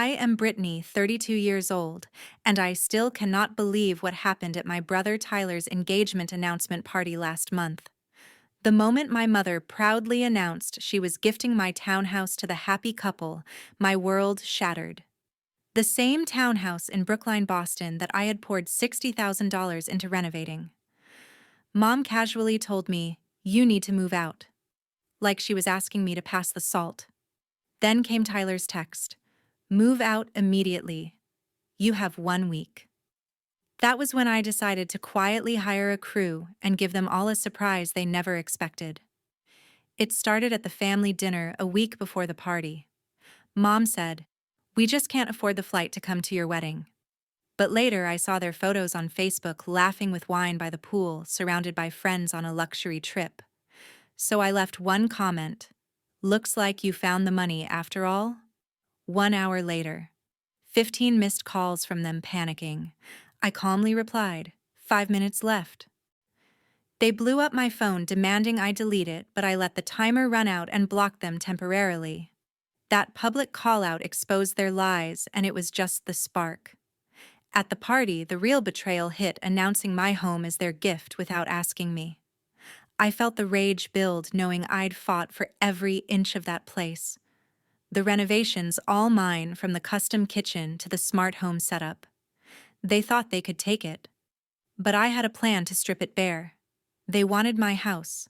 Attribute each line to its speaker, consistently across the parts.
Speaker 1: I am Brittany, 32 years old, and I still cannot believe what happened at my brother Tyler's engagement announcement party last month. The moment my mother proudly announced she was gifting my townhouse to the happy couple, my world shattered. The same townhouse in Brookline, Boston that I had poured $60,000 into renovating. Mom casually told me, "You need to move out," like she was asking me to pass the salt. Then came Tyler's text, "Move out immediately. You have 1 week." That was when I decided to quietly hire a crew and give them all a surprise they never expected. It started at the family dinner a week before the party. Mom said, "We just can't afford the flight to come to your wedding." But later I saw their photos on Facebook laughing with wine by the pool, surrounded by friends on a luxury trip. So I left one comment, "Looks like you found the money after all." 1 hour later, 15 missed calls from them panicking. I calmly replied, "5 minutes left." They blew up my phone demanding I delete it, but I let the timer run out and blocked them temporarily. That public call-out exposed their lies, and it was just the spark. At the party, the real betrayal hit, announcing my home as their gift without asking me. I felt the rage build, knowing I'd fought for every inch of that place. The renovations all mine, from the custom kitchen to the smart home setup. They thought they could take it. But I had a plan to strip it bare. They wanted my house.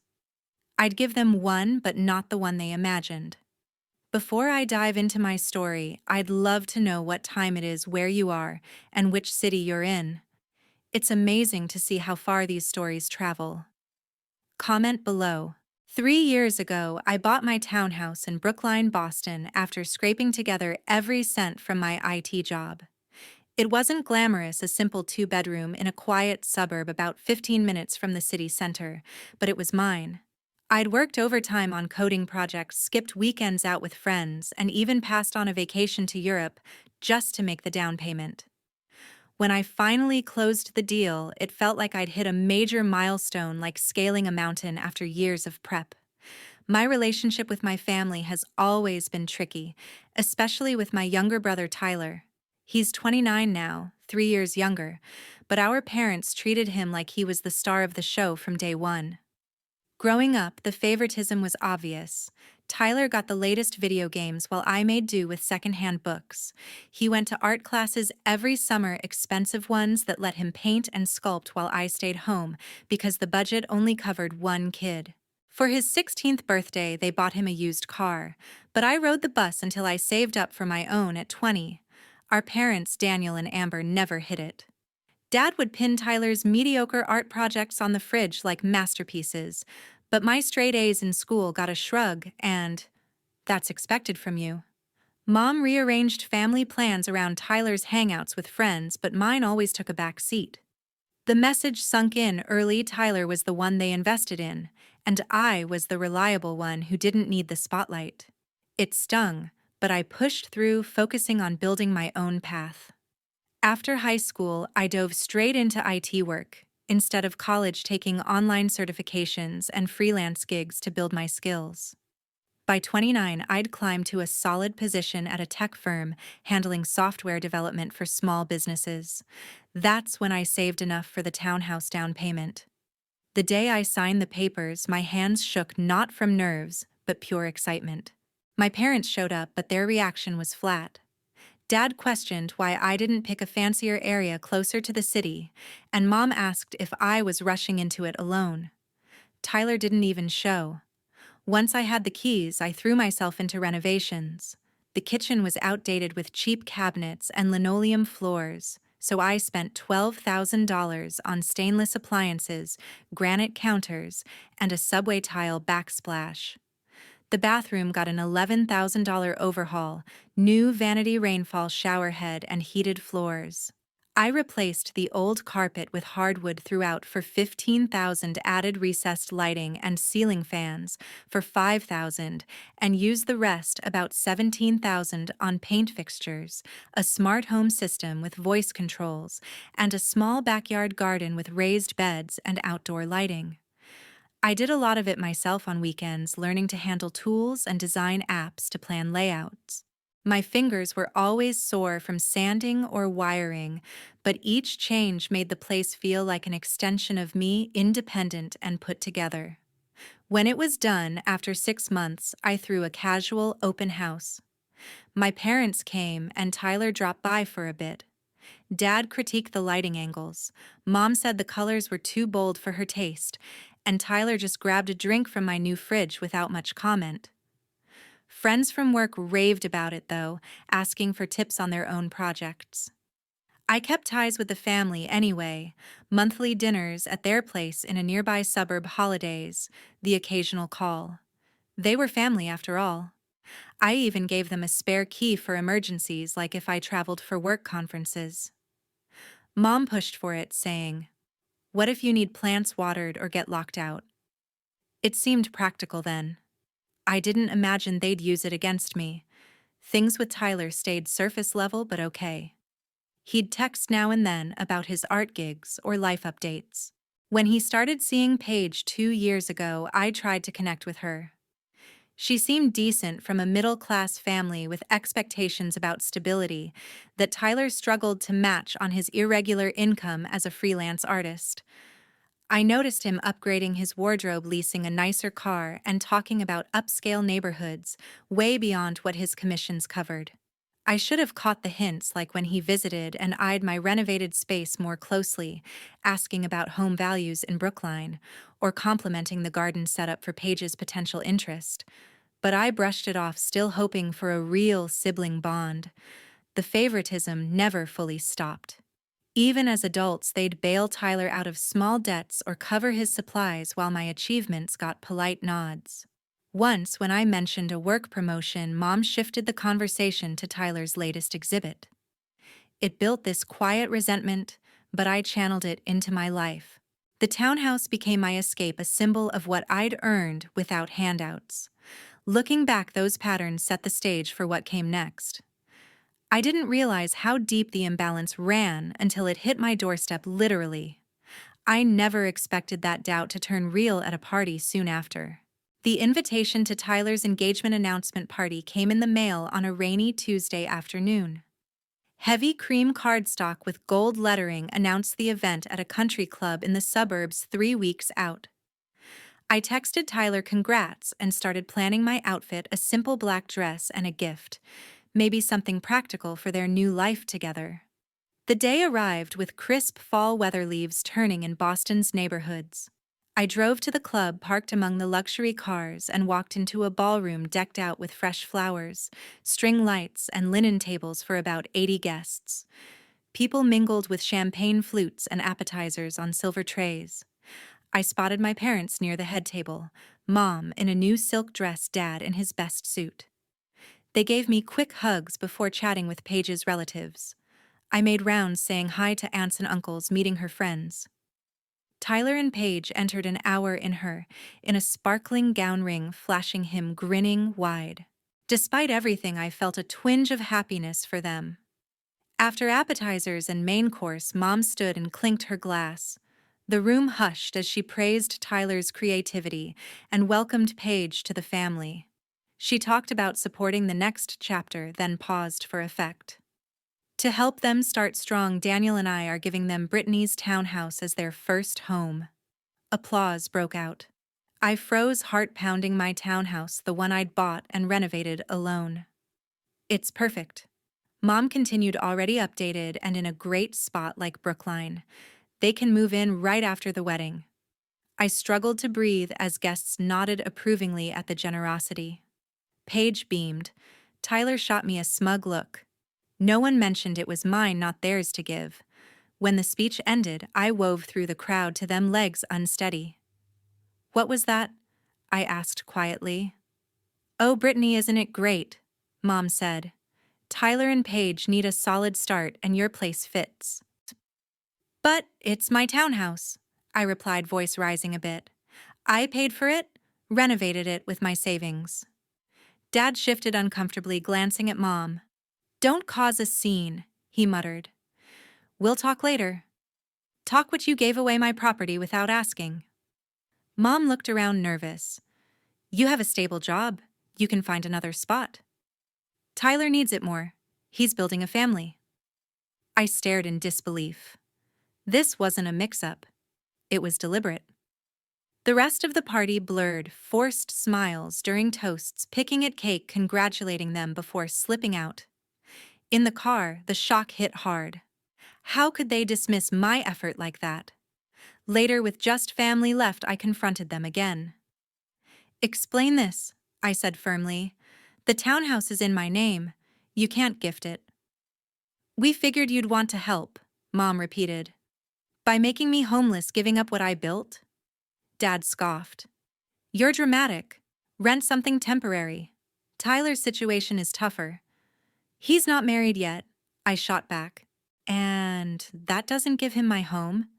Speaker 1: I'd give them one, but not the one they imagined. Before I dive into my story, I'd love to know what time it is where you are and which city you're in. It's amazing to see how far these stories travel. Comment below. 3 years ago, I bought my townhouse in Brookline, Boston, after scraping together every cent from my IT job. It wasn't glamorous, a simple 2-bedroom in a quiet suburb about 15 minutes from the city center, but it was mine. I'd worked overtime on coding projects, skipped weekends out with friends, and even passed on a vacation to Europe just to make the down payment. When I finally closed the deal, it felt like I'd hit a major milestone, like scaling a mountain after years of prep. My relationship with my family has always been tricky, especially with my younger brother Tyler. He's 29 now, 3 years younger, but our parents treated him like he was the star of the show from day one. Growing up, the favoritism was obvious. Tyler got the latest video games while I made do with secondhand books. He went to art classes every summer, expensive ones that let him paint and sculpt, while I stayed home because the budget only covered one kid. For his 16th birthday, they bought him a used car, but I rode the bus until I saved up for my own at 20. Our parents, Daniel and Amber, never hid it. Dad would pin Tyler's mediocre art projects on the fridge like masterpieces, but my straight A's in school got a shrug and, "That's expected from you." Mom rearranged family plans around Tyler's hangouts with friends, but mine always took a back seat. The message sunk in early: Tyler was the one they invested in, and I was the reliable one who didn't need the spotlight. It stung, but I pushed through, focusing on building my own path. After high school, I dove straight into IT work, instead of college, taking online certifications and freelance gigs to build my skills. By 29, I'd climbed to a solid position at a tech firm, handling software development for small businesses. That's when I saved enough for the townhouse down payment. The day I signed the papers, my hands shook, not from nerves, but pure excitement. My parents showed up, but their reaction was flat. Dad questioned why I didn't pick a fancier area closer to the city, and Mom asked if I was rushing into it alone. Tyler didn't even show. Once I had the keys, I threw myself into renovations. The kitchen was outdated with cheap cabinets and linoleum floors, so I spent $12,000 on stainless appliances, granite counters, and a subway tile backsplash. The bathroom got an $11,000 overhaul, new vanity rainfall shower head, and heated floors. I replaced the old carpet with hardwood throughout for $15,000, added recessed lighting and ceiling fans for $5,000, and used the rest, about $17,000, on paint fixtures, a smart home system with voice controls, and a small backyard garden with raised beds and outdoor lighting. I did a lot of it myself on weekends, learning to handle tools and design apps to plan layouts. My fingers were always sore from sanding or wiring, but each change made the place feel like an extension of me, independent and put together. When it was done, after 6 months, I threw a casual open house. My parents came, and Tyler dropped by for a bit. Dad critiqued the lighting angles. Mom said the colors were too bold for her taste, and Tyler just grabbed a drink from my new fridge without much comment. Friends from work raved about it, though, asking for tips on their own projects. I kept ties with the family anyway, monthly dinners at their place in a nearby suburb, holidays, the occasional call. They were family after all. I even gave them a spare key for emergencies, like if I traveled for work conferences. Mom pushed for it, saying, "What if you need plants watered or get locked out?" It seemed practical then. I didn't imagine they'd use it against me. Things with Tyler stayed surface level but okay. He'd text now and then about his art gigs or life updates. When he started seeing Paige 2 years ago, I tried to connect with her. She seemed decent from a middle-class family with expectations about stability that Tyler struggled to match on his irregular income as a freelance artist. I noticed him upgrading his wardrobe, leasing a nicer car, and talking about upscale neighborhoods, way beyond what his commissions covered. I should have caught the hints, like when he visited and eyed my renovated space more closely, asking about home values in Brookline, or complimenting the garden setup for Paige's potential interest. But I brushed it off, still hoping for a real sibling bond. The favoritism never fully stopped. Even as adults, they'd bail Tyler out of small debts or cover his supplies while my achievements got polite nods. Once, when I mentioned a work promotion, Mom shifted the conversation to Tyler's latest exhibit. It built this quiet resentment, but I channeled it into my life. The townhouse became my escape, a symbol of what I'd earned without handouts. Looking back, those patterns set the stage for what came next. I didn't realize how deep the imbalance ran until it hit my doorstep, literally. I never expected that doubt to turn real at a party soon after. The invitation to Tyler's engagement announcement party came in the mail on a rainy Tuesday afternoon. Heavy cream cardstock with gold lettering announced the event at a country club in the suburbs 3 weeks out. I texted Tyler congrats and started planning my outfit, a simple black dress and a gift, maybe something practical for their new life together. The day arrived with crisp fall weather, leaves turning in Boston's neighborhoods. I drove to the club, parked among the luxury cars, and walked into a ballroom decked out with fresh flowers, string lights, and linen tables for about 80 guests. People mingled with champagne flutes and appetizers on silver trays. I spotted my parents near the head table, Mom in a new silk dress, Dad in his best suit. They gave me quick hugs before chatting with Paige's relatives. I made rounds saying hi to aunts and uncles, meeting her friends. Tyler and Paige entered an hour in her, in a sparkling gown, ring flashing, him grinning wide. Despite everything, I felt a twinge of happiness for them. After appetizers and main course, Mom stood and clinked her glass. The room hushed as she praised Tyler's creativity and welcomed Paige to the family. She talked about supporting the next chapter, then paused for effect. To help them start strong, Daniel and I are giving them Brittany's townhouse as their first home. Applause broke out. I froze, heart pounding. My townhouse, the one I'd bought and renovated alone. It's perfect. Mom continued, already updated and in a great spot like Brookline. They can move in right after the wedding. I struggled to breathe as guests nodded approvingly at the generosity. Paige beamed. Tyler shot me a smug look. No one mentioned it was mine, not theirs to give. When the speech ended, I wove through the crowd to them, legs unsteady. "What was that?" I asked quietly. "Oh, Brittany, isn't it great?" Mom said. "Tyler and Paige need a solid start, and your place fits." "But it's my townhouse," I replied, voice rising a bit. "I paid for it, renovated it with my savings." Dad shifted uncomfortably, glancing at Mom. "Don't cause a scene," he muttered. "We'll talk later." "Talk what you gave away my property without asking." Mom looked around, nervous. "You have a stable job. You can find another spot." Tyler needs it more. He's building a family. I stared in disbelief. This wasn't a mix-up. It was deliberate. The rest of the party blurred forced smiles during toasts, picking at cake, congratulating them before slipping out. In the car, the shock hit hard. How could they dismiss my effort like that? Later, with just family left, I confronted them again. "Explain this," I said firmly. "The townhouse is in my name. You can't gift it." "We figured you'd want to help," Mom repeated. "By making me homeless, giving up what I built?" Dad scoffed. "You're dramatic. Rent something temporary. Tyler's situation is tougher. He's not married yet," I shot back. "And that doesn't give him my home?"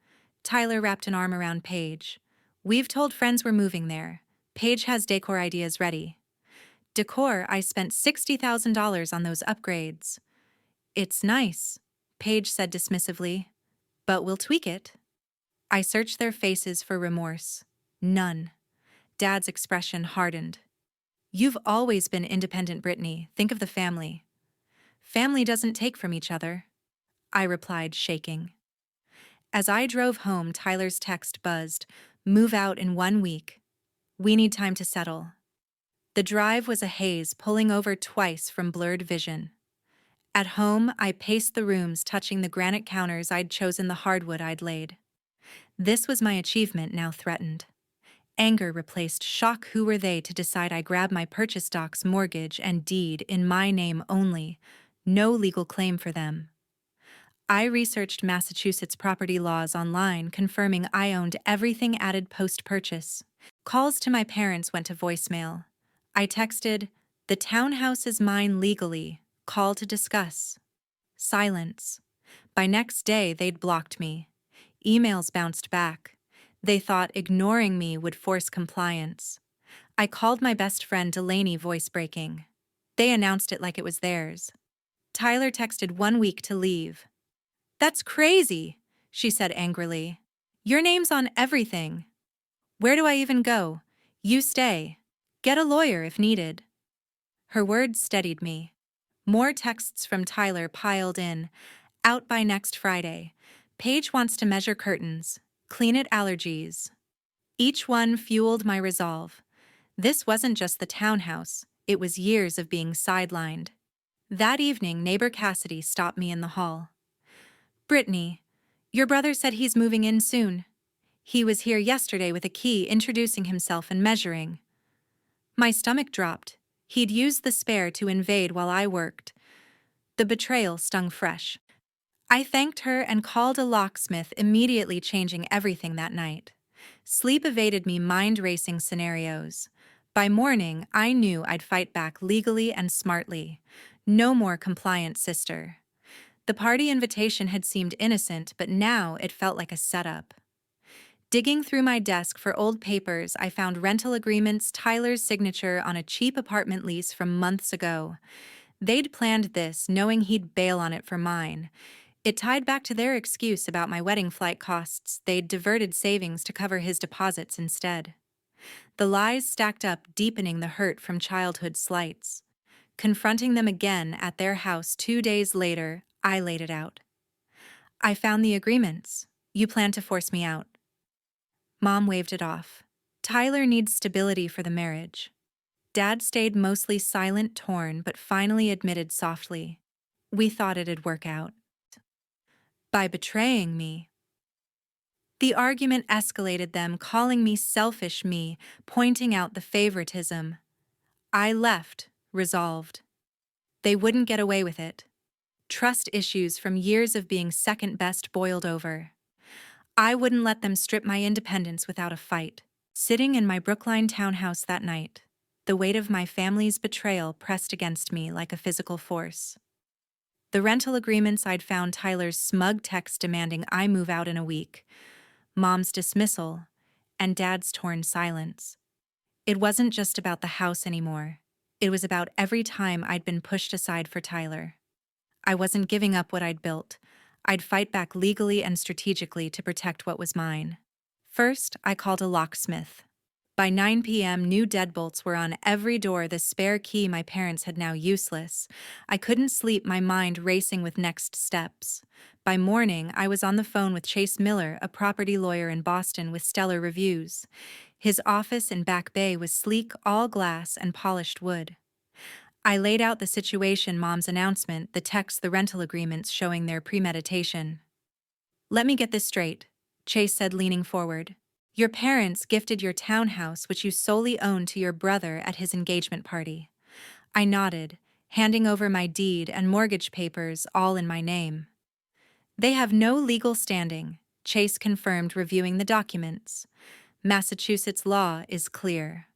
Speaker 1: Tyler wrapped an arm around Paige. "We've told friends we're moving there. Paige has decor ideas ready." "Decor? I spent $60,000 on those upgrades." "It's nice," Paige said dismissively. "But we'll tweak it." I searched their faces for remorse. None. Dad's expression hardened. "You've always been independent, Brittany. Think of the family." "Family doesn't take from each other," I replied, shaking. As I drove home, Tyler's text buzzed. "Move out in 1 week. We need time to settle." The drive was a haze, pulling over twice from blurred vision. At home, I paced the rooms, touching the granite counters I'd chosen, the hardwood I'd laid. This was my achievement now threatened. Anger replaced shock. Who were they to decide I grabbed my purchase docs, mortgage, and deed in my name only? No legal claim for them. I researched Massachusetts property laws online, confirming I owned everything added post-purchase. Calls to my parents went to voicemail. I texted, "The townhouse is mine legally. Call to discuss." Silence. By next day, they'd blocked me. Emails bounced back. They thought ignoring me would force compliance. I called my best friend Delaney, voice breaking. They announced it like it was theirs. Tyler texted 1 week to leave. "That's crazy," she said angrily. "Your name's on everything." "Where do I even go?" "You stay. Get a lawyer if needed." Her words steadied me. More texts from Tyler piled in. "Out by next Friday. Paige wants to measure curtains. Clean it, allergies." Each one fueled my resolve. This wasn't just the townhouse, it was years of being sidelined. That evening, neighbor Cassidy stopped me in the hall. "Brittany, your brother said he's moving in soon. He was here yesterday with a key, introducing himself and measuring." My stomach dropped. He'd used the spare to invade while I worked. The betrayal stung fresh. I thanked her and called a locksmith, immediately changing everything that night. Sleep evaded me, mind-racing scenarios. By morning, I knew I'd fight back legally and smartly. No more compliant sister. The party invitation had seemed innocent, but now it felt like a setup. Digging through my desk for old papers, I found rental agreements, Tyler's signature on a cheap apartment lease from months ago. They'd planned this, knowing he'd bail on it for mine. It tied back to their excuse about my wedding flight costs. They'd diverted savings to cover his deposits instead. The lies stacked up, deepening the hurt from childhood slights. Confronting them again at their house 2 days later, I laid it out. "I found the agreements. You plan to force me out." Mom waved it off. "Tyler needs stability for the marriage." Dad stayed mostly silent, torn, but finally admitted softly, "We thought it'd work out." "By betraying me." The argument escalated, them calling me selfish, me pointing out the favoritism. I left, resolved. They wouldn't get away with it. Trust issues from years of being second best boiled over. I wouldn't let them strip my independence without a fight. Sitting in my Brookline townhouse that night, the weight of my family's betrayal pressed against me like a physical force. The rental agreements I'd found, Tyler's smug text demanding I move out in a week, Mom's dismissal, and Dad's torn silence. It wasn't just about the house anymore. It was about every time I'd been pushed aside for Tyler. I wasn't giving up what I'd built. I'd fight back legally and strategically to protect what was mine. First, I called a locksmith. By 9 p.m., new deadbolts were on every door, the spare key my parents had now useless. I couldn't sleep, my mind racing with next steps. By morning, I was on the phone with Chase Miller, a property lawyer in Boston with stellar reviews. His office in Back Bay was sleek, all glass and polished wood. I laid out the situation, Mom's announcement, the texts, the rental agreements showing their premeditation. "Let me get this straight," Chase said, leaning forward. "Your parents gifted your townhouse, which you solely own, to your brother at his engagement party." I nodded, handing over my deed and mortgage papers, all in my name. "They have no legal standing," Chase confirmed, reviewing the documents. "Massachusetts law is clear.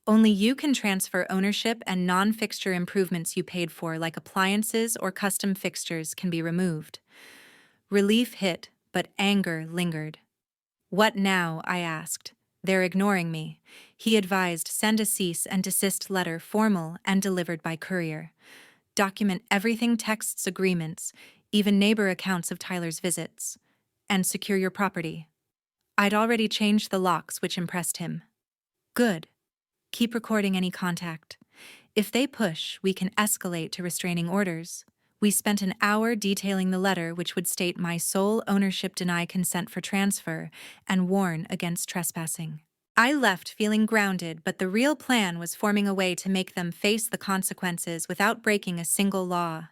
Speaker 1: Only you can transfer ownership, and non-fixture improvements you paid for, like appliances or custom fixtures, can be removed." Relief hit, but anger lingered. "What now?" I asked. "They're ignoring me." He advised, "Send a cease and desist letter, formal and delivered by courier. Document everything, texts, agreements, even neighbor accounts of Tyler's visits. And secure your property." I'd already changed the locks, which impressed him. "Good. Keep recording any contact. If they push, we can escalate to restraining orders." We spent an hour detailing the letter, which would state my sole ownership, deny consent for transfer, and warn against trespassing. I left feeling grounded, but the real plan was forming a way to make them face the consequences without breaking a single law.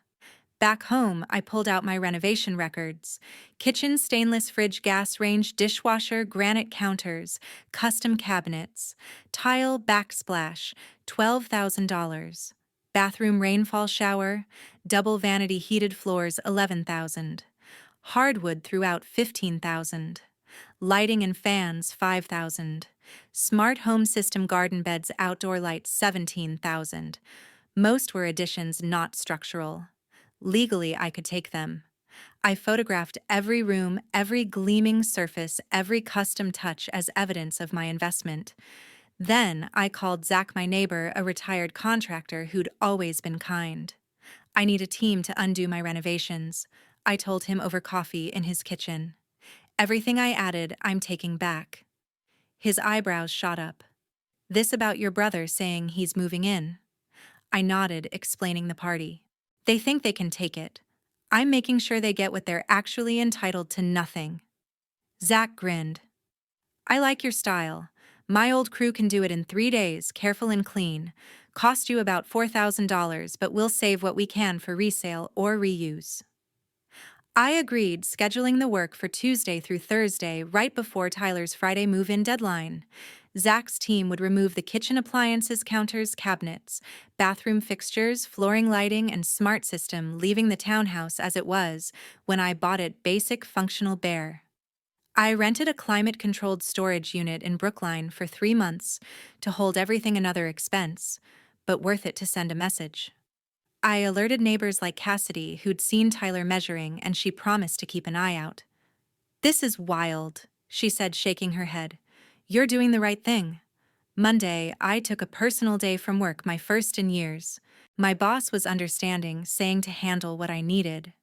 Speaker 1: Back home, I pulled out my renovation records. Kitchen, stainless fridge, gas range, dishwasher, granite counters, custom cabinets. Tile backsplash, $12,000. Bathroom rainfall shower, double vanity heated floors, $11,000. Hardwood throughout, $15,000. Lighting and fans, $5,000. Smart home system, garden beds, outdoor lights, $17,000. Most were additions, not structural. Legally, I could take them. I photographed every room, every gleaming surface, every custom touch as evidence of my investment. Then I called Zach, my neighbor, a retired contractor who'd always been kind. "I need a team to undo my renovations," I told him over coffee in his kitchen. "Everything I added, I'm taking back." His eyebrows shot up. "This about your brother saying he's moving in?" I nodded, explaining the party. "They think they can take it. I'm making sure they get what they're actually entitled to, nothing." Zach grinned. "I like your style. My old crew can do it in 3 days, careful and clean. Cost you about $4,000, but we'll save what we can for resale or reuse." I agreed, scheduling the work for Tuesday through Thursday, right before Tyler's Friday move-in deadline. Zach's team would remove the kitchen appliances, counters, cabinets, bathroom fixtures, flooring, lighting, and smart system, leaving the townhouse as it was when I bought it, basic, functional, bare. I rented a climate-controlled storage unit in Brookline for 3 months to hold everything, another expense, but worth it to send a message. I alerted neighbors like Cassidy, who'd seen Tyler measuring, and she promised to keep an eye out. "This is wild," she said, shaking her head. "You're doing the right thing." Monday, I took a personal day from work, my first in years. My boss was understanding, saying to handle what I needed.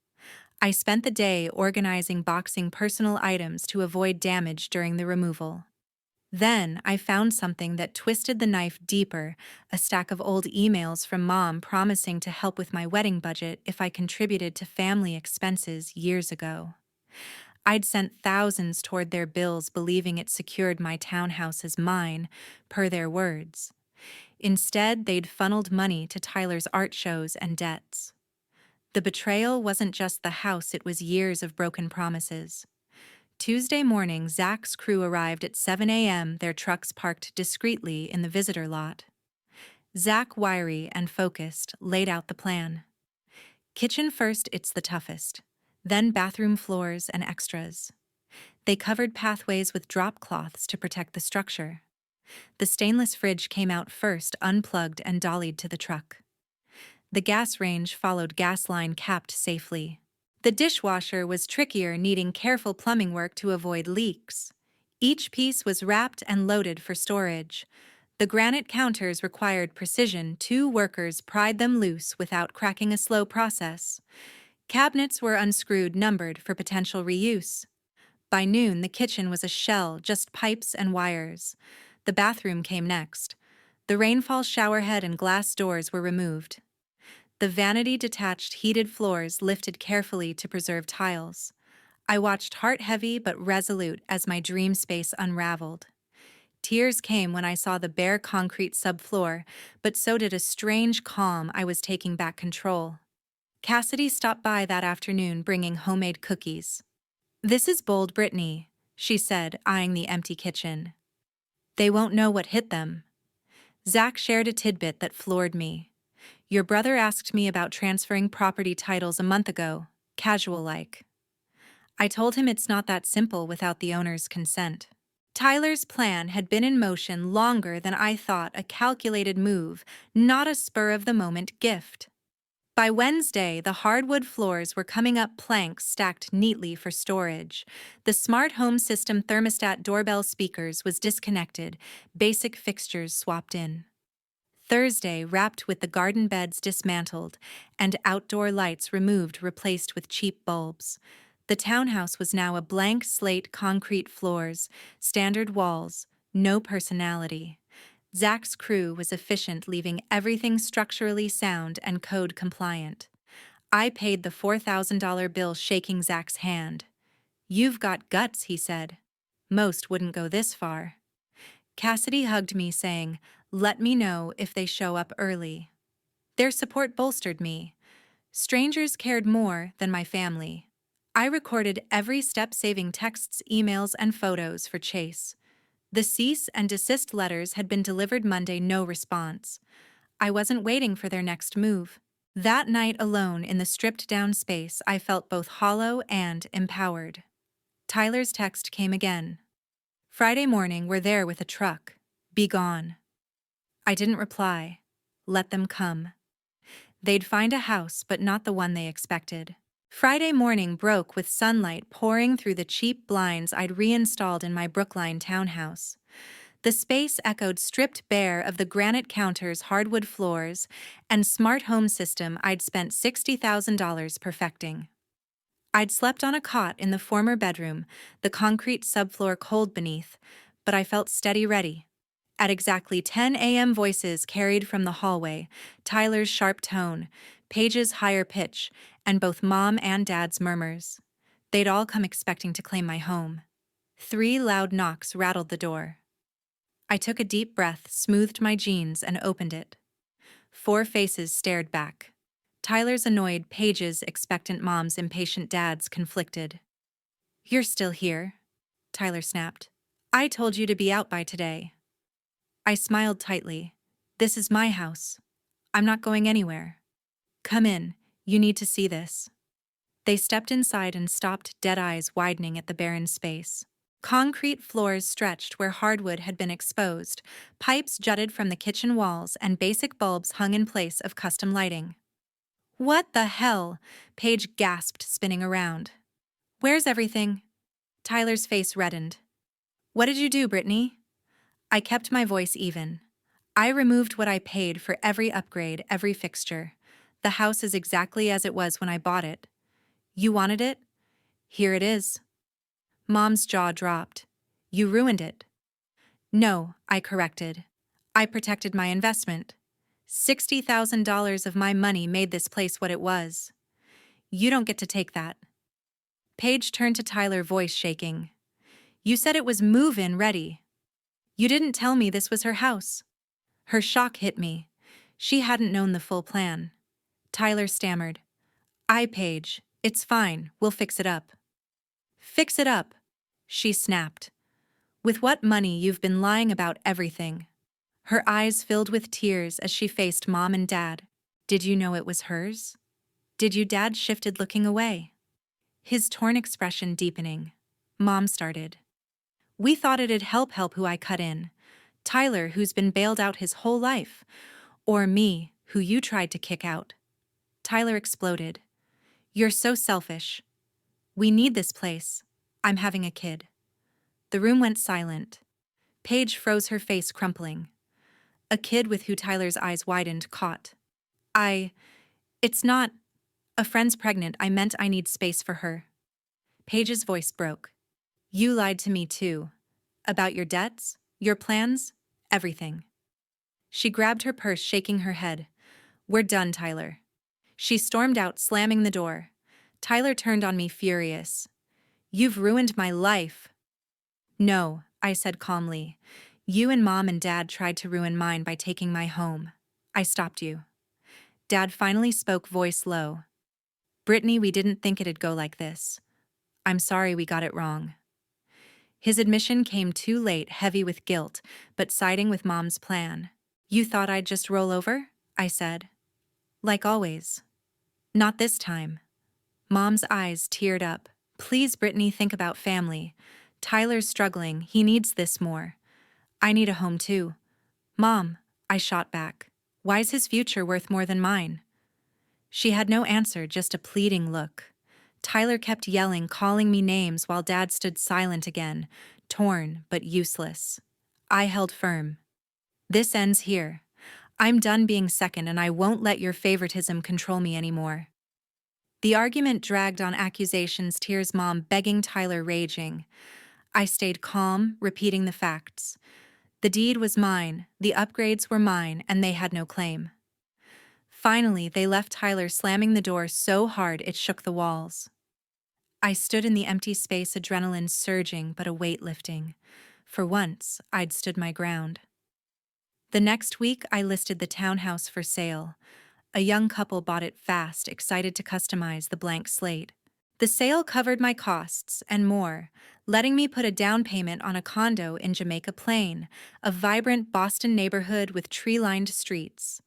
Speaker 1: I spent the day organizing, boxing personal items to avoid damage during the removal. Then I found something that twisted the knife deeper, a stack of old emails from Mom promising to help with my wedding budget if I contributed to family expenses years ago. I'd sent thousands toward their bills, believing it secured my townhouse as mine, per their words. Instead, they'd funneled money to Tyler's art shows and debts. The betrayal wasn't just the house, it was years of broken promises. Tuesday morning, Zach's crew arrived at 7 a.m., their trucks parked discreetly in the visitor lot. Zach, wiry and focused, laid out the plan. Kitchen first, it's the toughest. Then bathroom floors and extras. They covered pathways with drop cloths to protect the structure. The stainless fridge came out first, unplugged and dollied to the truck. The gas range followed, gas line capped safely. The dishwasher was trickier, needing careful plumbing work to avoid leaks. Each piece was wrapped and loaded for storage. The granite counters required precision. 2 workers pried them loose without cracking, a slow process. Cabinets were unscrewed, numbered for potential reuse. By noon, the kitchen was a shell, just pipes and wires. The bathroom came next. The rainfall showerhead and glass doors were removed. The vanity-detached heated floors lifted carefully to preserve tiles. I watched heart-heavy but resolute as my dream space unraveled. Tears came when I saw the bare concrete subfloor, but so did a strange calm. I was taking back control. Cassidy stopped by that afternoon bringing homemade cookies. "This is bold Brittany," she said, eyeing the empty kitchen. "They won't know what hit them." Zach shared a tidbit that floored me. "Your brother asked me about transferring property titles a month ago, casual-like. I told him it's not that simple without the owner's consent." Tyler's plan had been in motion longer than I thought, a calculated move, not a spur-of-the-moment gift. By Wednesday, the hardwood floors were coming up planks stacked neatly for storage. The smart home system thermostat doorbell speakers was disconnected, basic fixtures swapped in. Thursday wrapped with the garden beds dismantled and outdoor lights removed, replaced with cheap bulbs. The townhouse was now a blank slate, concrete floors, standard walls, no personality. Zach's crew was efficient, leaving everything structurally sound and code compliant. I paid the $4,000 bill, shaking Zach's hand. "You've got guts," he said. "Most wouldn't go this far." Cassidy hugged me, saying, "Let me know if they show up early." Their support bolstered me. Strangers cared more than my family. I recorded every step, saving texts, emails, and photos for Chase. The cease and desist letters had been delivered Monday, no response. I wasn't waiting for their next move. That night, alone in the stripped-down space, I felt both hollow and empowered. Tyler's text came again. "Friday morning, we're there with a truck. Be gone." I didn't reply. Let them come. They'd find a house, but not the one they expected. Friday morning broke with sunlight pouring through the cheap blinds I'd reinstalled in my Brookline townhouse. The space echoed, stripped bare of the granite counters, hardwood floors, and smart home system I'd spent $60,000 perfecting. I'd slept on a cot in the former bedroom, the concrete subfloor cold beneath, but I felt steady, ready. At exactly 10 a.m., voices carried from the hallway, Tyler's sharp tone, Paige's higher pitch, and both Mom and Dad's murmurs. They'd all come expecting to claim my home. 3 loud knocks rattled the door. I took a deep breath, smoothed my jeans, and opened it. 4 faces stared back. Tyler's annoyed, Paige's expectant, Mom's impatient, Dad's conflicted. "You're still here?" Tyler snapped. "I told you to be out by today." I smiled tightly. "This is my house. I'm not going anywhere." "Come in, you need to see this." They stepped inside and stopped, dead eyes widening at the barren space. Concrete floors stretched where hardwood had been exposed, pipes jutted from the kitchen walls, and basic bulbs hung in place of custom lighting. "What the hell?" Paige gasped, spinning around. "Where's everything?" Tyler's face reddened. "What did you do, Brittany?" I kept my voice even. "I removed what I paid for every upgrade, every fixture. The house is exactly as it was when I bought it. You wanted it? Here it is." Mom's jaw dropped. "You ruined it." "No," I corrected. "I protected my investment. $60,000 of my money made this place what it was. You don't get to take that." Paige turned to Tyler, voice shaking. "You said it was move-in ready. You didn't tell me this was her house." Her shock hit me. She hadn't known the full plan. Tyler stammered. Paige, it's fine, we'll fix it up." "Fix it up?" she snapped. "With what money? You've been lying about everything." Her eyes filled with tears as she faced Mom and Dad. "Did you know it was hers? Did you?" Dad shifted, looking away, his torn expression deepening. Mom started. "We thought it'd help who I cut in. Tyler, who's been bailed out his whole life. Or me, who you tried to kick out." Tyler exploded. "You're so selfish. We need this place. I'm having a kid." The room went silent. Paige froze, her face crumpling. A kid with who? Tyler's eyes widened, caught. It's not. A friend's pregnant. I meant I need space for her." Paige's voice broke. "You lied to me too. About your debts? Your plans? Everything. She grabbed her purse, shaking her head. "We're done, Tyler." She stormed out, slamming the door. Tyler turned on me, furious. "You've ruined my life." "No," I said calmly. "You and Mom and Dad tried to ruin mine by taking my home. I stopped you." Dad finally spoke, voice low. "Brittany, we didn't think it'd go like this. I'm sorry we got it wrong." His admission came too late, heavy with guilt, but siding with Mom's plan. "You thought I'd just roll over?" I said. "Like always." "Not this time." Mom's eyes teared up. "Please, Brittany, think about family. Tyler's struggling, he needs this more. I need a home too." "Mom," I shot back. "Why's his future worth more than mine?" She had no answer, just a pleading look. Tyler kept yelling, calling me names while Dad stood silent again, torn but useless. I held firm. "This ends here. I'm done being second, and I won't let your favoritism control me anymore." The argument dragged on, accusations, tears, Mom begging, Tyler raging. I stayed calm, repeating the facts. The deed was mine, the upgrades were mine, and they had no claim. Finally, they left, Tyler slamming the door so hard it shook the walls. I stood in the empty space, adrenaline surging but a weight lifting. For once, I'd stood my ground. The next week, I listed the townhouse for sale. A young couple bought it fast, excited to customize the blank slate. The sale covered my costs and more, letting me put a down payment on a condo in Jamaica Plain, a vibrant Boston neighborhood with tree-lined streets.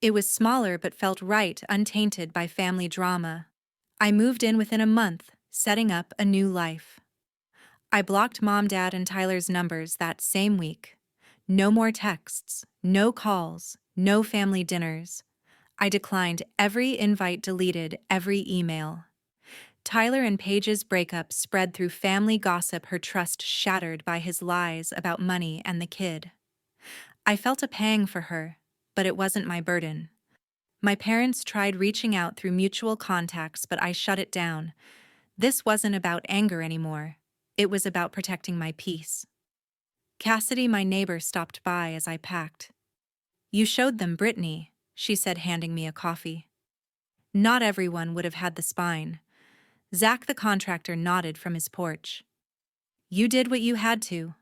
Speaker 1: It was smaller but felt right, untainted by family drama. I moved in within a month, setting up a new life. I blocked Mom, Dad, and Tyler's numbers that same week. No more texts, no calls, no family dinners. I declined every invite, deleted every email. Tyler and Paige's breakup spread through family gossip, her trust shattered by his lies about money and the kid. I felt a pang for her, but it wasn't my burden. My parents tried reaching out through mutual contacts, but I shut it down. This wasn't about anger anymore. It was about protecting my peace. Cassidy, my neighbor, stopped by as I packed. "You showed them, Brittany," she said, handing me a coffee. Not everyone would have had the spine. Zach, the contractor, nodded from his porch. "You did what you had to."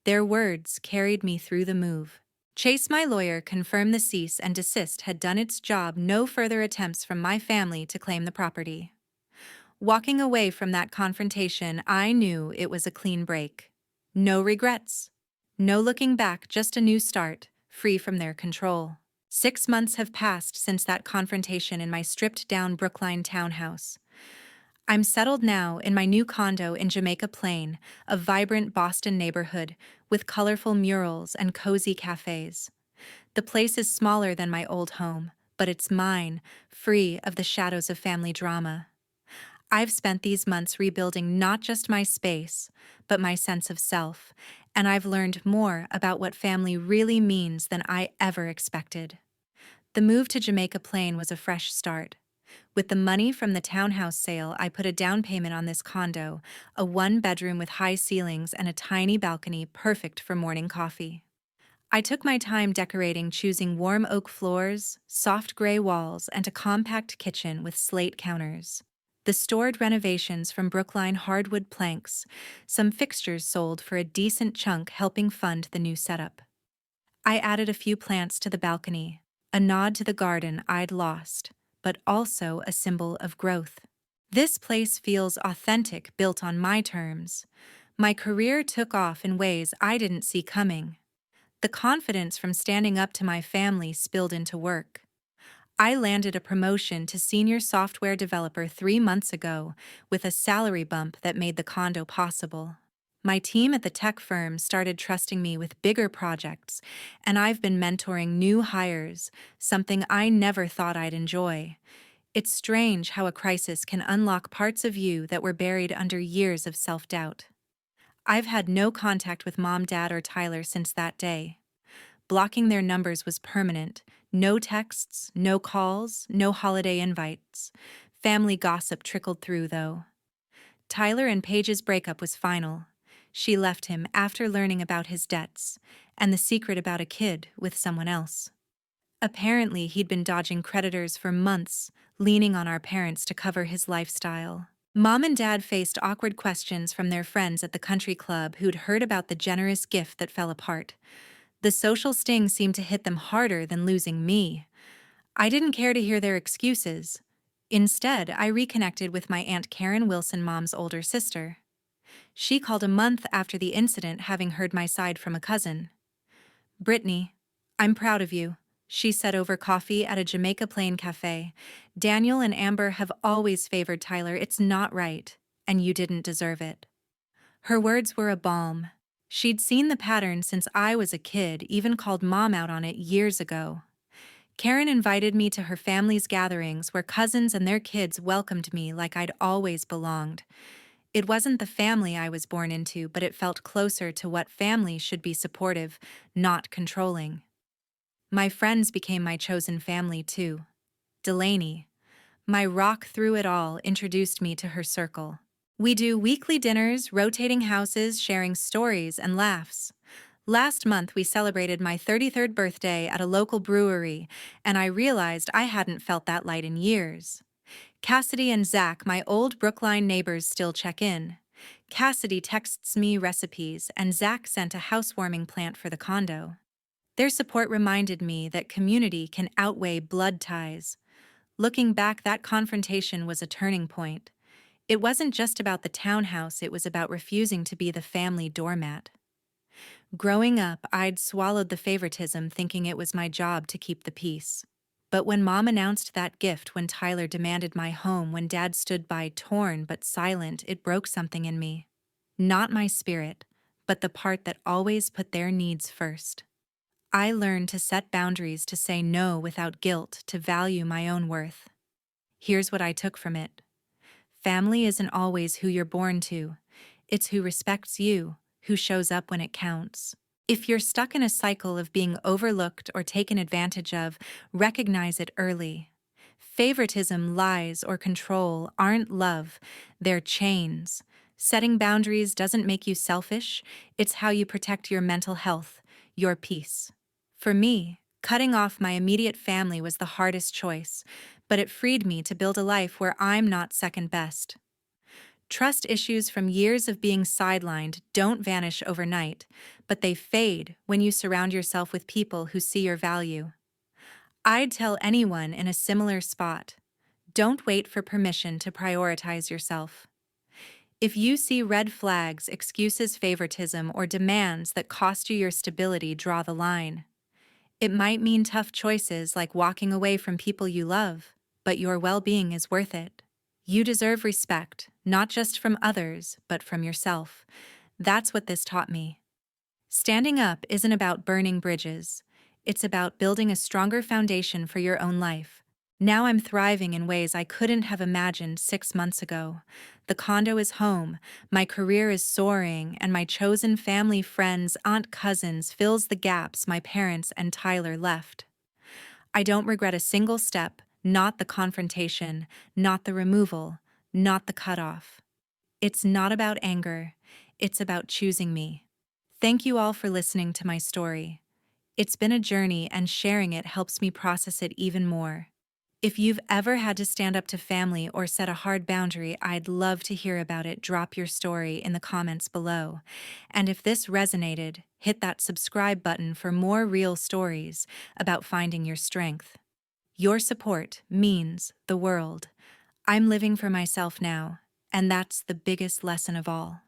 Speaker 1: Their words carried me through the move. Chase, my lawyer, confirmed the cease and desist had done its job. No further attempts from my family to claim the property. Walking away from that confrontation, I knew it was a clean break. No regrets. No looking back, just a new start, free from their control. 6 months have passed since that confrontation in my stripped-down Brookline townhouse. I'm settled now in my new condo in Jamaica Plain, a vibrant Boston neighborhood with colorful murals and cozy cafes. The place is smaller than my old home, but it's mine, free of the shadows of family drama. I've spent these months rebuilding not just my space, but my sense of self, and I've learned more about what family really means than I ever expected. The move to Jamaica Plain was a fresh start. With the money from the townhouse sale, I put a down payment on this condo, a one-bedroom with high ceilings and a tiny balcony perfect for morning coffee. I took my time decorating, choosing warm oak floors, soft gray walls, and a compact kitchen with slate counters. The stored renovations from Brookline hardwood planks, some fixtures sold for a decent chunk, helping fund the new setup. I added a few plants to the balcony, a nod to the garden I'd lost, but also a symbol of growth. This place feels authentic, built on my terms. My career took off in ways I didn't see coming. The confidence from standing up to my family spilled into work. I landed a promotion to senior software developer 3 months ago, with a salary bump that made the condo possible. My team at the tech firm started trusting me with bigger projects, and I've been mentoring new hires, something I never thought I'd enjoy. It's strange how a crisis can unlock parts of you that were buried under years of self-doubt. I've had no contact with Mom, Dad, or Tyler since that day. Blocking their numbers was permanent. No texts, no calls, no holiday invites. Family gossip trickled through, though. Tyler and Paige's breakup was final. She left him after learning about his debts, and the secret about a kid with someone else. Apparently, he'd been dodging creditors for months, leaning on our parents to cover his lifestyle. Mom and Dad faced awkward questions from their friends at the country club who'd heard about the generous gift that fell apart. The social sting seemed to hit them harder than losing me. I didn't care to hear their excuses. Instead, I reconnected with my Aunt Karen Wilson, Mom's older sister. She called a month after the incident, having heard my side from a cousin. "Brittany, I'm proud of you," she said over coffee at a Jamaica Plain cafe. "Daniel and Amber have always favored Tyler. It's not right, and you didn't deserve it." Her words were a balm. She'd seen the pattern since I was a kid, even called Mom out on it years ago. Karen invited me to her family's gatherings where cousins and their kids welcomed me like I'd always belonged. It wasn't the family I was born into, but it felt closer to what family should be: supportive, not controlling. My friends became my chosen family too. Delaney, my rock through it all, introduced me to her circle. We do weekly dinners, rotating houses, sharing stories and laughs. Last month, we celebrated my 33rd birthday at a local brewery, and I realized I hadn't felt that light in years. Cassidy and Zach, my old Brookline neighbors, still check in. Cassidy texts me recipes, and Zach sent a housewarming plant for the condo. Their support reminded me that community can outweigh blood ties. Looking back, that confrontation was a turning point. It wasn't just about the townhouse, it was about refusing to be the family doormat. Growing up, I'd swallowed the favoritism, thinking it was my job to keep the peace. But when Mom announced that gift, when Tyler demanded my home, when Dad stood by torn but silent, it broke something in me. Not my spirit, but the part that always put their needs first. I learned to set boundaries, to say no without guilt, to value my own worth. Here's what I took from it. Family isn't always who you're born to. It's who respects you, who shows up when it counts. If you're stuck in a cycle of being overlooked or taken advantage of, recognize it early. Favoritism, lies, or control aren't love, they're chains. Setting boundaries doesn't make you selfish, it's how you protect your mental health, your peace. For me, cutting off my immediate family was the hardest choice, but it freed me to build a life where I'm not second best. Trust issues from years of being sidelined don't vanish overnight, but they fade when you surround yourself with people who see your value. I'd tell anyone in a similar spot, don't wait for permission to prioritize yourself. If you see red flags, excuses, favoritism, or demands that cost you your stability, draw the line. It might mean tough choices like walking away from people you love, but your well-being is worth it. You deserve respect, not just from others, but from yourself. That's what this taught me. Standing up isn't about burning bridges. It's about building a stronger foundation for your own life. Now I'm thriving in ways I couldn't have imagined 6 months ago. The condo is home, my career is soaring, and my chosen family, friends, aunt, cousins fills the gaps my parents and Tyler left. I don't regret a single step, not the confrontation, not the removal, not the cutoff. It's not about anger, it's about choosing me. Thank you all for listening to my story. It's been a journey, and sharing it helps me process it even more. If you've ever had to stand up to family or set a hard boundary, I'd love to hear about it. Drop your story in the comments below. And if this resonated, hit that subscribe button for more real stories about finding your strength. Your support means the world. I'm living for myself now, and that's the biggest lesson of all.